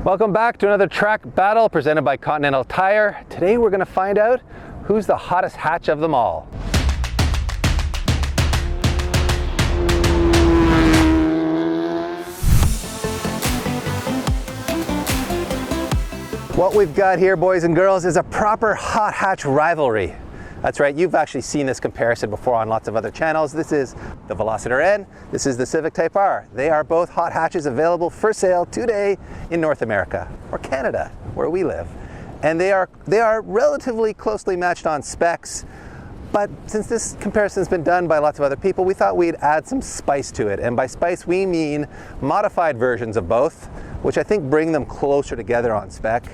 Welcome back to another track battle presented by Continental Tire. Today we're going to find out who's the hottest hatch of them all. What we've got here, boys and girls, is a proper hot hatch rivalry. That's right, you've actually seen this comparison before on lots of other channels. This is the Veloster N, this is the Civic Type R. They are both hot hatches available for sale today in North America, or Canada, where we live. And they are relatively closely matched on specs, but since this comparison has been done by lots of other people, we thought we'd add some spice to it. And by spice, we mean modified versions of both, which I think bring them closer together on spec,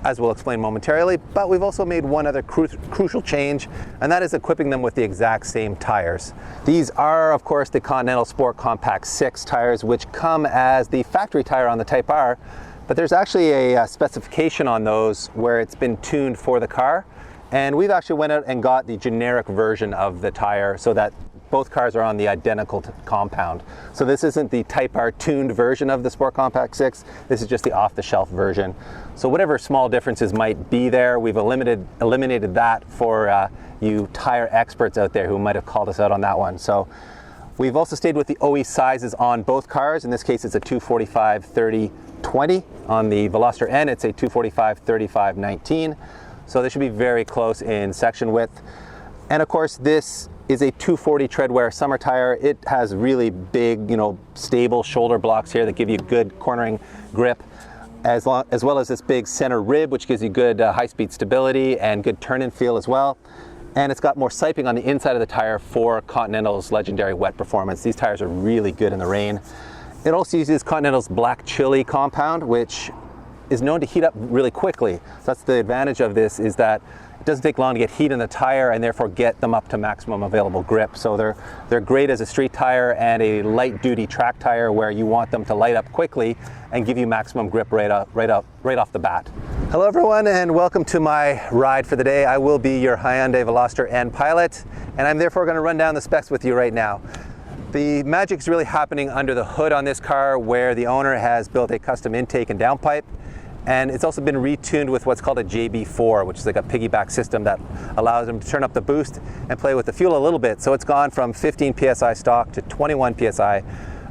as we'll explain momentarily. But we've also made one other crucial change, and that is equipping them with the exact same tires. These are, of course, the Continental Sport Compact 6 tires, which come as the factory tire on the Type R, but there's actually a specification on those where it's been tuned for the car, and we've actually went out and got the generic version of the tire so that both cars are on the identical compound. So this isn't the Type R tuned version of the Sport Compact 6, this is just the off-the-shelf version. So whatever small differences might be there, we've eliminated that for you tire experts out there who might have called us out on that one. So we've also stayed with the OE sizes on both cars. In this case, it's a 245/30/20. On the Veloster N, it's a 245/35/19. So they should be very close in section width. And of course, this is a 240 treadwear summer tire. It has really big, stable shoulder blocks here that give you good cornering grip, as well as this big center rib, which gives you good high-speed stability and good turn-in feel as well. And it's got more siping on the inside of the tire for Continental's legendary wet performance. These tires are really good in the rain. It also uses Continental's black chili compound, which is known to heat up really quickly. So that's the advantage of this, is that it doesn't take long to get heat in the tire and therefore get them up to maximum available grip. So they're great as a street tire and a light duty track tire where you want them to light up quickly and give you maximum grip right off the bat. Hello everyone, and welcome to my ride for the day. I will be your Hyundai Veloster N pilot, and I'm therefore going to run down the specs with you right now. The magic is really happening under the hood on this car, where the owner has built a custom intake and downpipe. And it's also been retuned with what's called a JB4, which is like a piggyback system that allows them to turn up the boost and play with the fuel a little bit. So it's gone from 15 PSI stock to 21 PSI,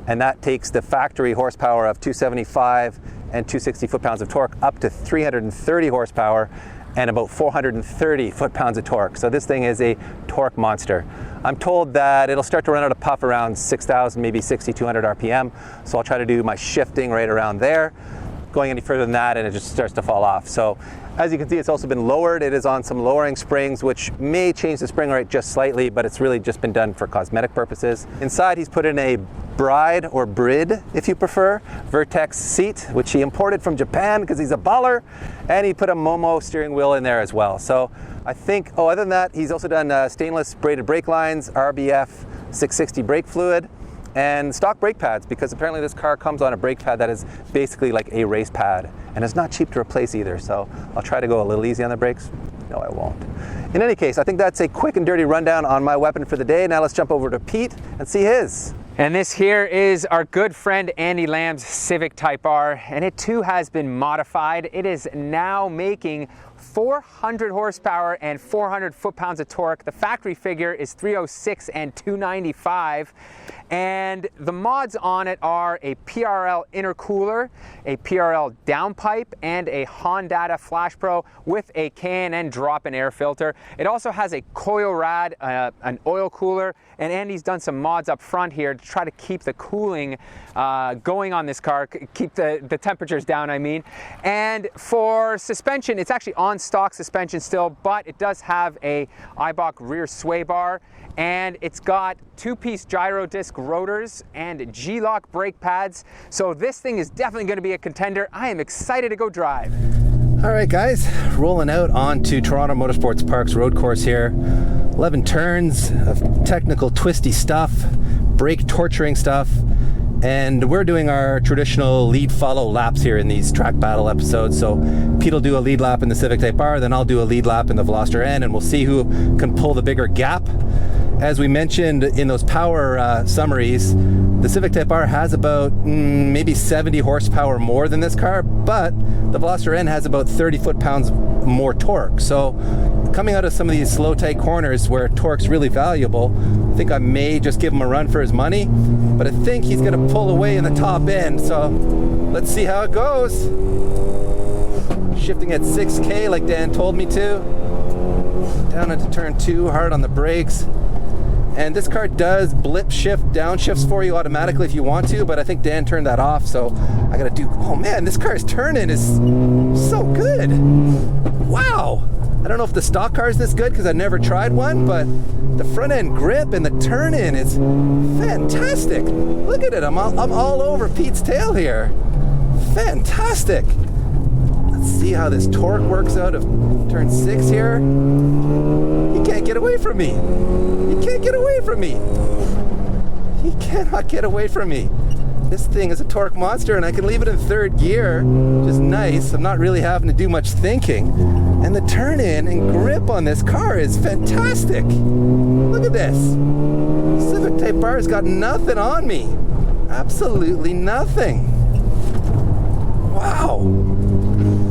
and that takes the factory horsepower of 275 and 260 foot-pounds of torque up to 330 horsepower and about 430 foot-pounds of torque. So this thing is a torque monster. I'm told that it'll start to run out of puff around 6,000, maybe 6,200 RPM. So I'll try to do my shifting right around there. Going any further than that, and it just starts to fall off. So as you can see, it's also been lowered. It is on some lowering springs, which may change the spring rate just slightly, but it's really just been done for cosmetic purposes. Inside, he's put in a Bride, or Brid, if you prefer, Vertex seat, which he imported from Japan because he's a baller, and he put a Momo steering wheel in there as well. So I think, other than that, he's also done stainless braided brake lines, RBF 660 brake fluid, and stock brake pads, because apparently this car comes on a brake pad that is basically like a race pad, and it's not cheap to replace either. So I'll try to go a little easy on the brakes. No, I won't. In any case, I think that's a quick and dirty rundown on my weapon for the day. Now let's jump over to Pete and see his. And this here is our good friend Andy Lamb's Civic Type R, and it too has been modified. It is now making 400 horsepower and 400 foot-pounds of torque. The factory figure is 306 and 295. And the mods on it are a PRL intercooler, a PRL downpipe, and a Honda Flash Pro with a K&N drop-in air filter. It also has a coil rad, an oil cooler, and Andy's done some mods up front here to try to keep the cooling going on this car, keep the temperatures down, I mean. And for suspension, it's actually on stock suspension still, but it does have a Eibach rear sway bar, and it's got two-piece gyro disc rotors and G-lock brake pads. So this thing is definitely going to be a contender. I am excited to go drive. All right, guys, rolling out onto Toronto Motorsports Park's road course here. 11 turns of technical twisty stuff, brake torturing stuff, and we're doing our traditional lead follow laps here in these track battle episodes. So Pete will do a lead lap in the Civic Type R, then I'll do a lead lap in the Veloster N, and we'll see who can pull the bigger gap. As we mentioned in those power summaries, The Civic Type R has about maybe 70 horsepower more than this car, but the Veloster N has about 30 foot-pounds more torque. So coming out of some of these slow, tight corners where torque's really valuable, I think I may just give him a run for his money, but I think he's gonna pull away in the top end. So let's see how it goes. Shifting at 6K like Dan told me to. Down into turn 2, hard on the brakes. And this car does blip shift, downshifts for you automatically if you want to, but I think Dan turned that off, so I gotta do, oh man, this car's turning is so good. Wow. I don't know if the stock car is this good because I've never tried one, but the front end grip and the turn in is fantastic. Look at it, I'm all over Pete's tail here. Fantastic. Let's see how this torque works out of turn 6 here. He can't get away from me. He can't get away from me. He cannot get away from me. This thing is a torque monster, and I can leave it in 3rd gear, which is nice. I'm not really having to do much thinking. And the turn in and grip on this car is fantastic. Look at this. Civic Type R has got nothing on me. Absolutely nothing. Wow.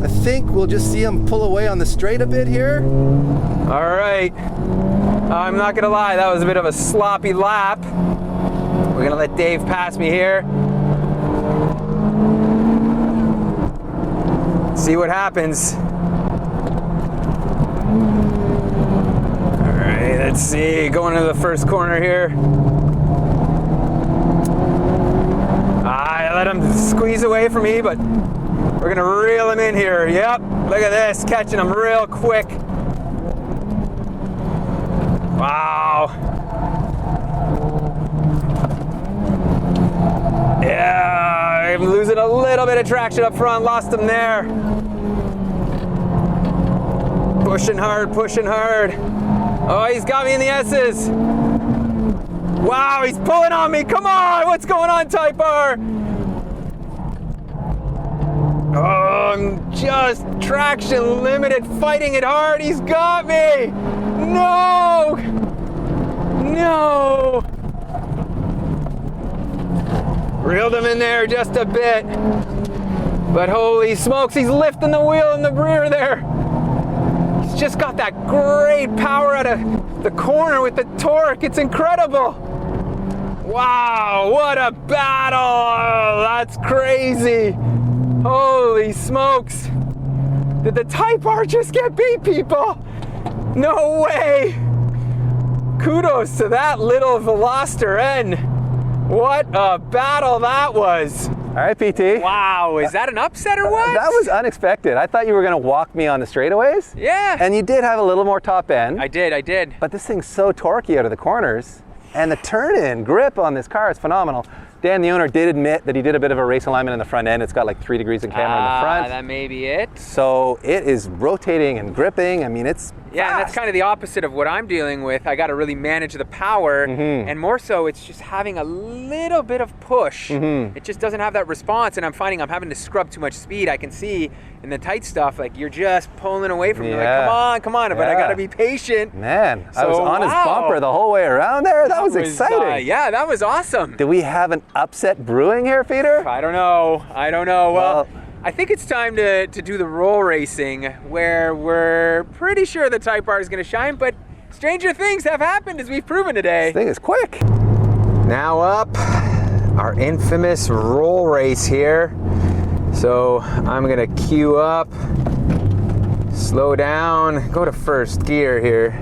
I think we'll just see him pull away on the straight a bit here. All right. I'm not gonna lie, that was a bit of a sloppy lap. We're gonna let Dave pass me here. See what happens. All right, let's see. Going into the first corner here. I let him squeeze away from me, but we're gonna reel him in here. Yep, look at this, catching him real quick. Wow. Yeah, I'm losing a little bit of traction up front, lost him there. Pushing hard, pushing hard. Oh, he's got me in the S's. Wow, he's pulling on me, come on, what's going on, Type R? Oh, I'm just traction limited, fighting it hard. He's got me. No. No. Reeled him in there just a bit. But holy smokes, he's lifting the wheel in the rear there. He's just got that great power out of the corner with the torque. It's incredible. Wow, what a battle. Oh, that's crazy. Holy smokes! Did the Type R just get beat, people? No way! Kudos to that little Veloster N. What a battle that was! All right, PT. Wow, is that an upset or what? That was unexpected. I thought you were going to walk me on the straightaways. Yeah. And you did have a little more top end. I did. But this thing's so torquey out of the corners. And the turn-in grip on this car is phenomenal. Dan, the owner, did admit that he did a bit of a race alignment in the front end. It's got like 3 degrees in camera in the front. That may be it. So it is rotating and gripping. I mean, it's yeah, and that's kind of the opposite of what I'm dealing with. I got to really manage the power, and more so, it's just having a little bit of push. It just doesn't have that response, and I'm finding I'm having to scrub too much speed. I can see in the tight stuff, like you're just pulling away from me. Like, come on, but I got to be patient. Man, so, I was on his bumper the whole way around there. That was exciting. Yeah, that was awesome. Do we have an upset brewing here, Peter? I don't know. Well, I think it's time to do the roll racing, where we're pretty sure the Type R is going to shine, but stranger things have happened, as we've proven today. This thing is quick. Now up, our infamous roll race here. So I'm going to queue up, slow down, go to first gear here,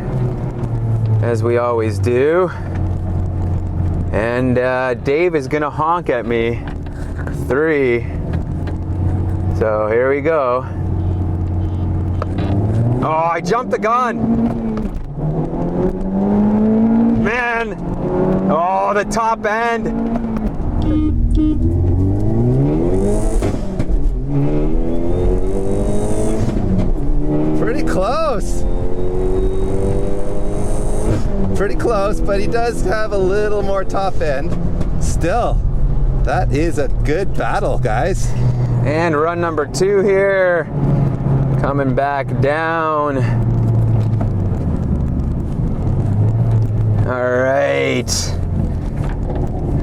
as we always do. And Dave is going to honk at me. 3. So here we go. Oh, I jumped the gun. Man. Oh, the top end. Pretty close. Pretty close, but he does have a little more top end. Still, that is a good battle, guys. And run number 2 here, coming back down. All right.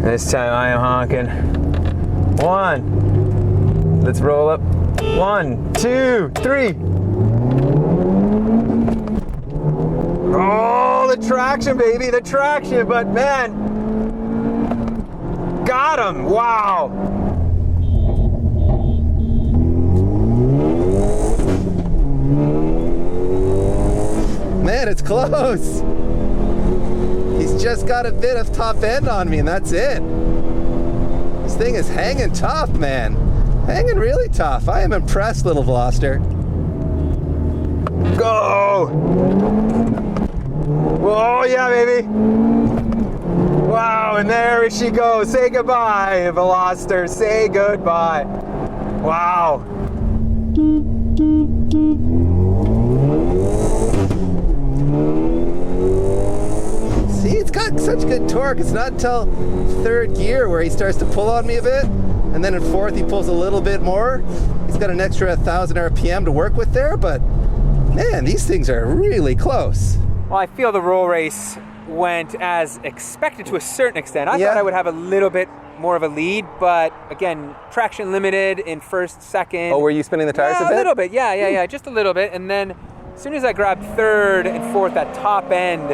This time I am honking. 1. Let's roll up. 1, 2, 3. Oh, the traction, baby, the traction, but man, got him, wow. Man, it's close. He's just got a bit of top end on me and that's it. This thing is hanging tough, man. Hanging really tough. I am impressed, little Veloster. Go! Oh yeah, baby! Wow, and there she goes. Say goodbye, Veloster. Say goodbye. Wow. See, it's got such good torque. It's not until third gear where he starts to pull on me a bit. And then in fourth, he pulls a little bit more. He's got an extra 1,000 RPM to work with there, but man, these things are really close. Well, I feel the roll race went as expected to a certain extent. I thought I would have a little bit more of a lead, but again, traction limited in first, second. Oh, were you spinning the tires a bit? A little bit, yeah, just a little bit. And then as soon as I grabbed third and fourth, that top end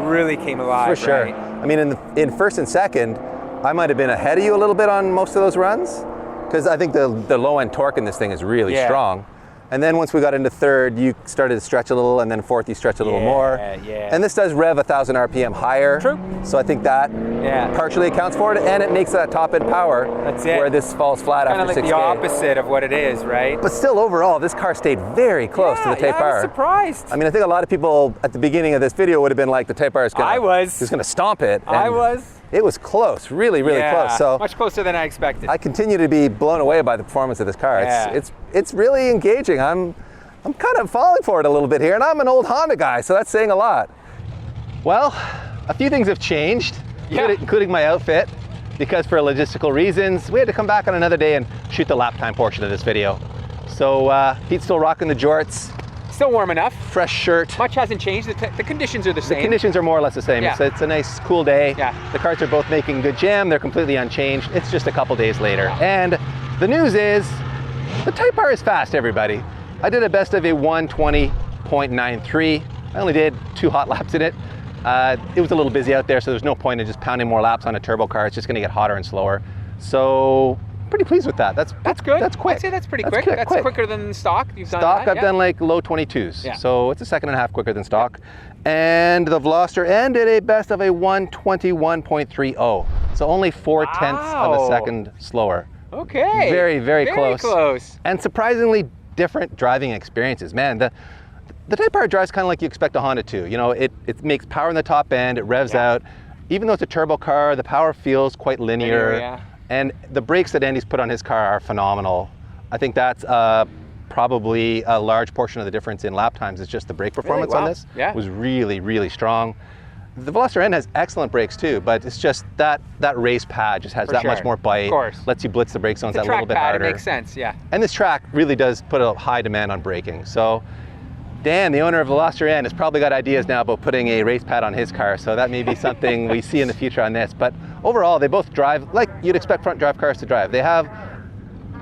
really came alive. For sure. Right? I mean, in first and second, I might have been ahead of you a little bit on most of those runs, because I think the low end torque in this thing is really strong. And then once we got into third, you started to stretch a little, and then fourth, you stretched a little more. And this does rev 1,000 RPM higher. True. So I think that partially accounts for it, and it makes that top end power. That's it. Where this falls flat after 6K. Kind of like the opposite of what it is, right? But still, overall, this car stayed very close to the Type R. I was surprised. I mean, I think a lot of people at the beginning of this video would have been like, the Type R is going to stomp it. I was. It was close, really, really close. So much closer than I expected. I continue to be blown away by the performance of this car. It's really engaging. I'm kind of falling for it a little bit here, and I'm an old Honda guy, so that's saying a lot. Well, a few things have changed, including my outfit, because for logistical reasons, we had to come back on another day and shoot the lap time portion of this video. So Pete's still rocking the jorts. Still warm enough. Fresh shirt. Much hasn't changed. The conditions are the same. The conditions are more or less the same. It's a nice cool day. The carts are both making good jam. They're completely unchanged. It's just a couple days later. And the news is, the Type R is fast, everybody. I did a best of a 120.93. I only did 2 hot laps in it. It was a little busy out there, so there's no point in just pounding more laps on a turbo car. It's just gonna get hotter and slower. So, pretty pleased with that. That's good. That's quick. I'd say that's pretty quick. That's quicker than stock. You've done stock, that, I've done like low 22s. So it's a second and a half quicker than stock. And the Veloster N did a best of a 121.30. So only 4/10 of a second slower. Okay. Very, very close. Very close. And surprisingly different driving experiences. Man, the Type R drives kind of like you expect a Honda to. You know, it makes power in the top end, it revs out. Even though it's a turbo car, the power feels quite linear. And the brakes that Andy's put on his car are phenomenal. I think that's probably a large portion of the difference in lap times is just the brake performance on this. Was really, really strong. The Veloster N has excellent brakes too, but it's just that race pad just has much more bite. Of course. Lets you blitz the brake zones that little bit pad, harder. It makes sense, And this track really does put a high demand on braking. So Dan, the owner of Veloster N, has probably got ideas now about putting a race pad on his car, so that may be something we see in the future on this. But overall, they both drive like you'd expect front drive cars to drive. They have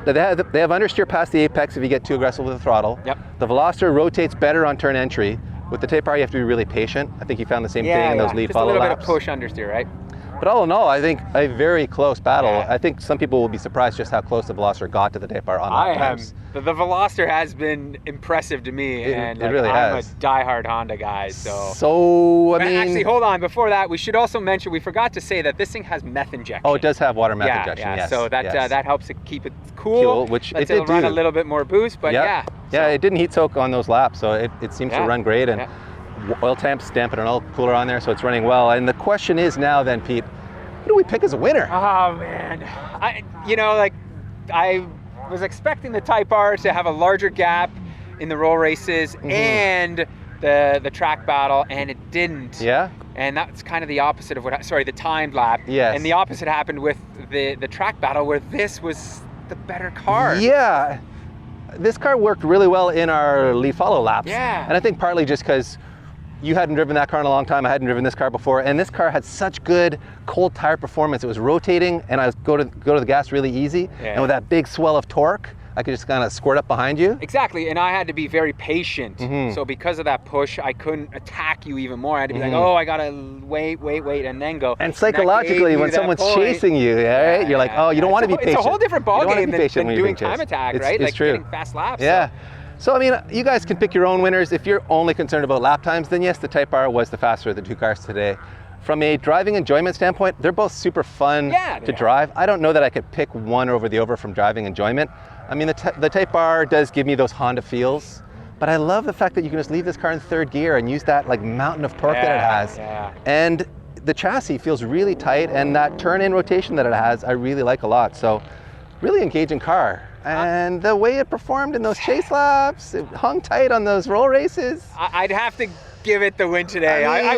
understeer past the apex if you get too aggressive with the throttle. The Veloster rotates better on turn entry. With the Type R, you have to be really patient. I think you found the same thing in those lead follow laps. Just a little bit of push understeer, right? But all in all, I think a very close battle. I think some people will be surprised just how close the Veloster got to the Type R on lap times. The Veloster has been impressive to me, and it really I'm has. a diehard Honda guy. So I mean, actually, hold on. Before that, we should also mention we forgot to say that this thing has meth injection. Oh, it does have water meth injection. Yes. So that helps it keep it cool. Which lets it did run do. a little bit more boost, but it didn't heat soak on those laps, so it seems to run great. And oil temps, dampen an oil cooler on there, so it's running well. And the question is now then, Pete, who do we pick as a winner? Oh man, I was expecting the Type R to have a larger gap in the roll races and the track battle, and it didn't. And that's kind of the opposite of the timed lap. And the opposite happened with the track battle, where this was the better car. This car worked really well in our lead follow laps. And I think partly just because you hadn't driven that car in a long time. I hadn't driven this car before, and this car had such good cold tire performance. It was rotating, and I was go to the gas really easy. Yeah. And with that big swell of torque, I could just kind of squirt up behind you. Exactly, and I had to be very patient. So because of that push, I couldn't attack you even more. I had to be like, oh, I gotta wait, and then go. And psychologically, when someone's chasing you, right, you're like, oh, you don't want to be patient. It's a whole different ballgame than doing chased. time attack, It's right? Like true. getting fast laps. Yeah. So, I mean, you guys can pick your own winners. If you're only concerned about lap times, then yes, the Type R was the faster of the two cars today. From a driving enjoyment standpoint, they're both super fun to drive. I don't know that I could pick one over the other from driving enjoyment. I mean, the Type R does give me those Honda feels, but I love the fact that you can just leave this car in third gear and use that like mountain of torque that it has. And the chassis feels really tight, and that turn-in rotation that it has, I really like a lot. So, really engaging car. And the way it performed in those chase laps, it hung tight on those roll races. I'd have to give it the win today. I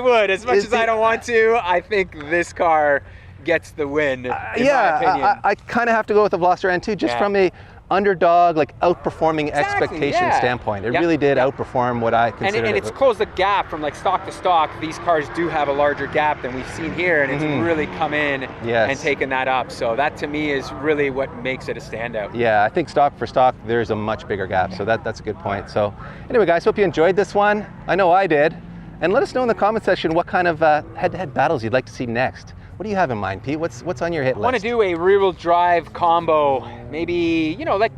would. As much as I don't want to, I think this car gets the win, in my opinion. I kind of have to go with the Veloster N too, just from a underdog, like outperforming expectation standpoint. It really did outperform what I considered. And it's closed the gap from like stock to stock. These cars do have a larger gap than we've seen here, and it's really come in and taken that up. So that to me is really what makes it a standout. Yeah, I think stock for stock, there's a much bigger gap. So that's a good point. So anyway, guys, hope you enjoyed this one. I know I did. And let us know in the comment section what kind of head-to-head battles you'd like to see next. What do you have in mind, Pete? What's on your hit list? I want to do a rear-wheel drive combo, maybe, you know, like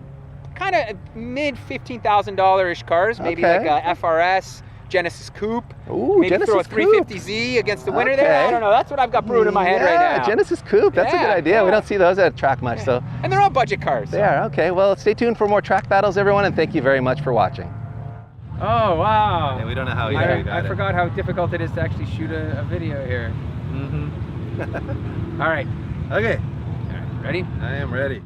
kind of mid $15,000-ish cars, maybe like a FRS, Genesis Coupe. Ooh, maybe Genesis throw a Coupe. 350Z against the winner there. I don't know. That's what I've got brewed in my head right now. Yeah, Genesis Coupe. That's a good idea. We don't see those at track much, so. And they're all budget cars. They are. Okay. Well, stay tuned for more track battles, everyone, and thank you very much for watching. Oh, wow. Yeah, we don't know how you got I forgot how difficult it is to actually shoot a video here. All right. Okay. All right. Ready? I am ready.